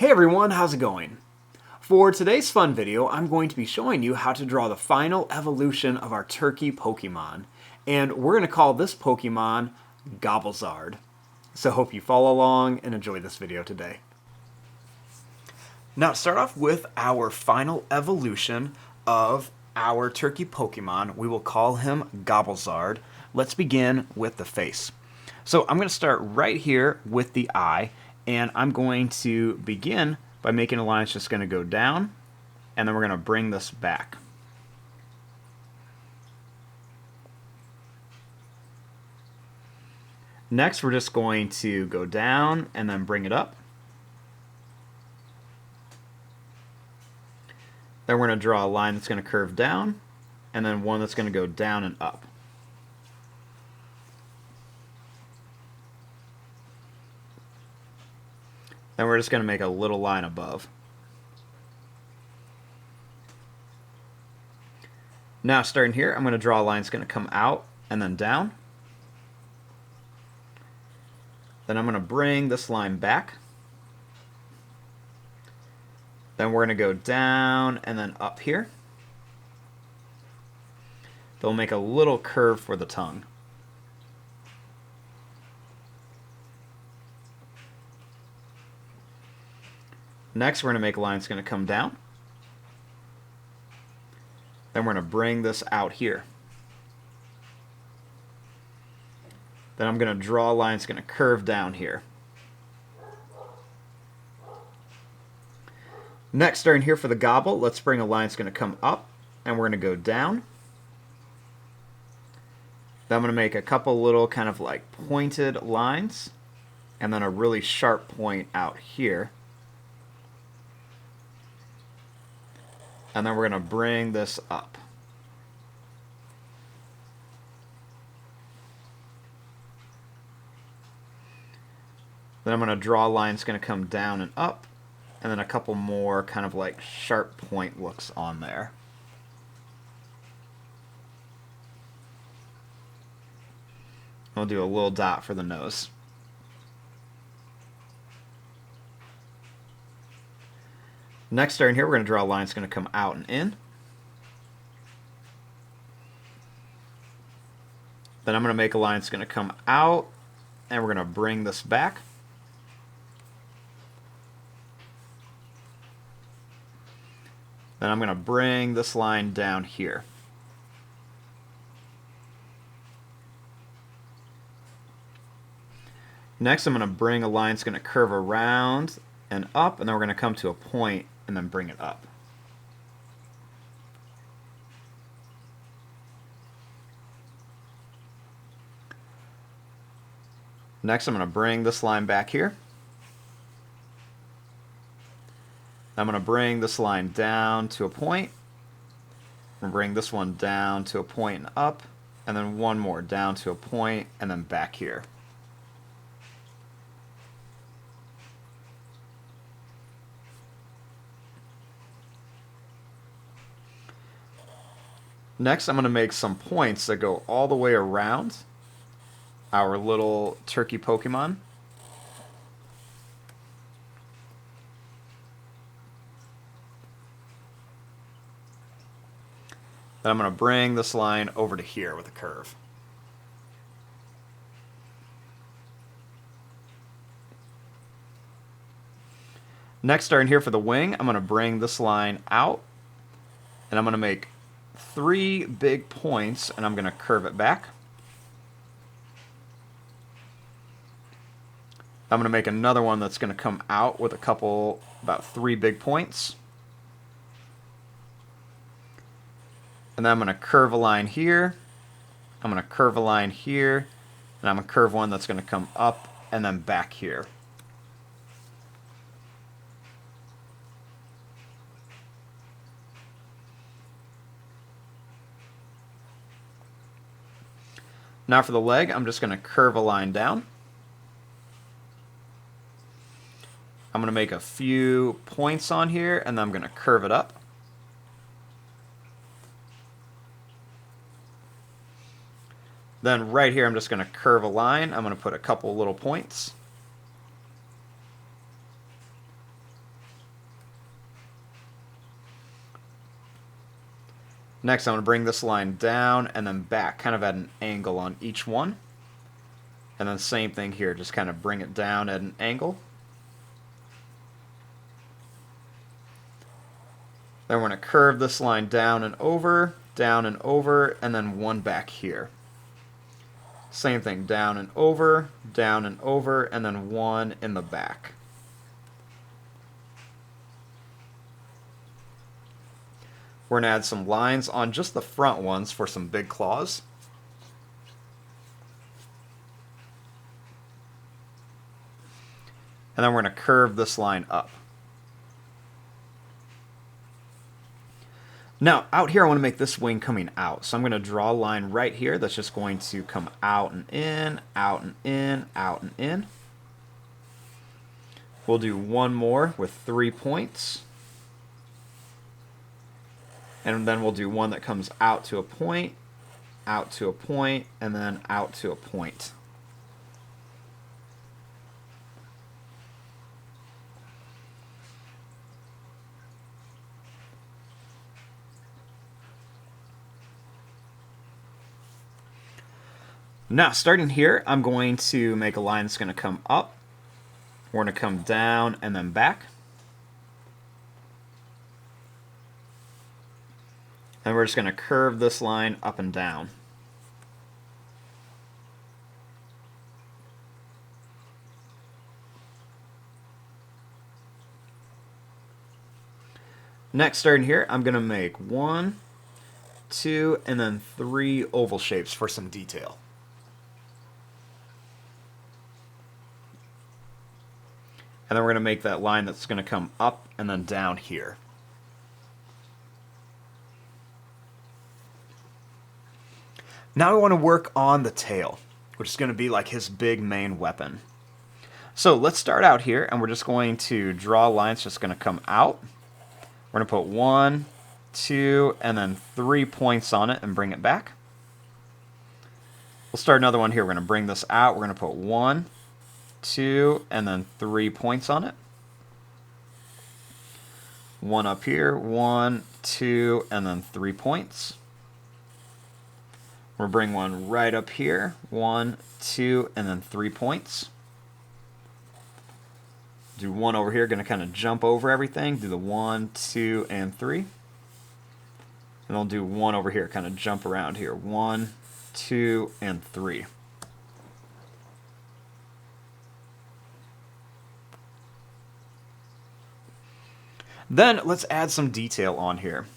Hey everyone, how's it going? For today's fun video, I'm going to be showing you how to draw the final evolution of our turkey Pokemon. And we're going to call this Pokemon Gobblezard. So hope you follow along and enjoy this video today. Now to start off with our final evolution of our turkey Pokemon, we will call him Gobblezard. Let's begin with the face. So I'm going to start right here with the eye. And I'm going to begin by making a line that's just going to go down, and then we're going to bring this back. Next, we're just going to go down and then bring it up. Then we're going to draw a line that's going to curve down, and then one that's going to go down and up. Then we're just going to make a little line above. Now starting here, I'm going to draw a line that's going to come out and then down. Then I'm going to bring this line back. Then we're going to go down and then up here. They'll make a little curve for the tongue. Next, we're going to make a line that's going to come down. Then we're going to bring this out here. Then I'm going to draw a line that's going to curve down here. Next, starting here for the gobble, let's bring a line that's going to come up, and we're going to go down. Then I'm going to make a couple little kind of like pointed lines, and then a really sharp point out here. And then we're going to bring this up. Then I'm going to draw a line that's going to come down and up, and then a couple more kind of like sharp point looks on there. I'll do a little dot for the nose. Next, starting here, we're going to draw a line that's going to come out and in. Then I'm going to make a line that's going to come out, and we're going to bring this back. Then I'm going to bring this line down here. Next, I'm going to bring a line that's going to curve around and up, and then we're going to come to a point and then bring it up. Next, I'm going to bring this line back here. I'm going to bring this line down to a point. I'm going to bring this one down to a point and up, and then one more down to a point and then back here. Next, I'm going to make some points that go all the way around our little turkey Pokemon. Then I'm going to bring this line over to here with a curve. Next, starting here for the wing, I'm going to bring this line out, and I'm going to make 3 big points, and I'm going to curve it back. I'm going to make another one that's going to come out with about 3 big points. And then I'm going to curve a line here. I'm going to curve a line here. And I'm going to curve one that's going to come up and then back here. Now for the leg, I'm just going to curve a line down. I'm going to make a few points on here, and then I'm going to curve it up. Then right here, I'm just going to curve a line. I'm going to put a couple little points. Next, I'm going to bring this line down and then back, kind of at an angle on each one. And then same thing here, just kind of bring it down at an angle. Then we're going to curve this line down and over, and then one back here. Same thing, down and over, and then one in the back. We're going to add some lines on just the front ones for some big claws. And then we're going to curve this line up. Now, out here I want to make this wing coming out. So I'm going to draw a line right here that's just going to come out and in, out and in, out and in. We'll do one more with 3 points. And then we'll do one that comes out to a point, and then out to a point. Now, starting here, I'm going to make a line that's going to come up. We're going to come down and then back. And we're just going to curve this line up and down. Next, starting here, I'm going to make 1, 2, and then 3 oval shapes for some detail. And then we're going to make that line that's going to come up and then down here. Now we want to work on the tail, which is going to be like his big main weapon. So let's start out here, and we're just going to draw lines just going to come out. We're going to put 1, 2, and then 3 points on it and bring it back. We'll start another one here. We're going to bring this out. We're going to put 1, 2, and then 3 points on it. One up here, 1, 2, and then 3 points. We'll bring one right up here, 1, 2, and then 3 points. Do one over here, going to kind of jump over everything, do the 1, 2, and 3. And I'll do one over here, kind of jump around here, 1, 2, and 3. Then let's add some detail on here.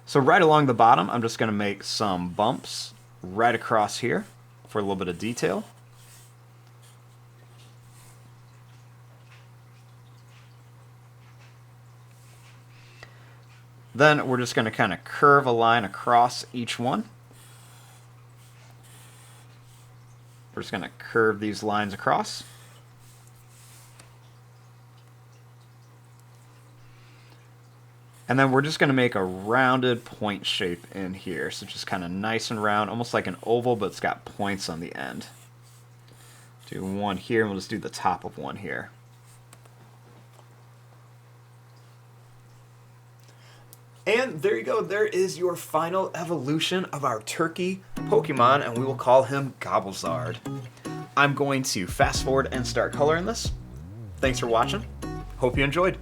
So right along the bottom, I'm just going to make some bumps right across here for a little bit of detail. Then we're just going to kind of curve a line across each one. We're just going to curve these lines across. And then we're just going to make a rounded point shape in here. So just kind of nice and round, almost like an oval, but it's got points on the end. Do one here, and we'll just do the top of one here. And there you go. There is your final evolution of our turkey Pokemon, and we will call him Gobblezard. I'm going to fast forward and start coloring this. Thanks for watching. Hope you enjoyed.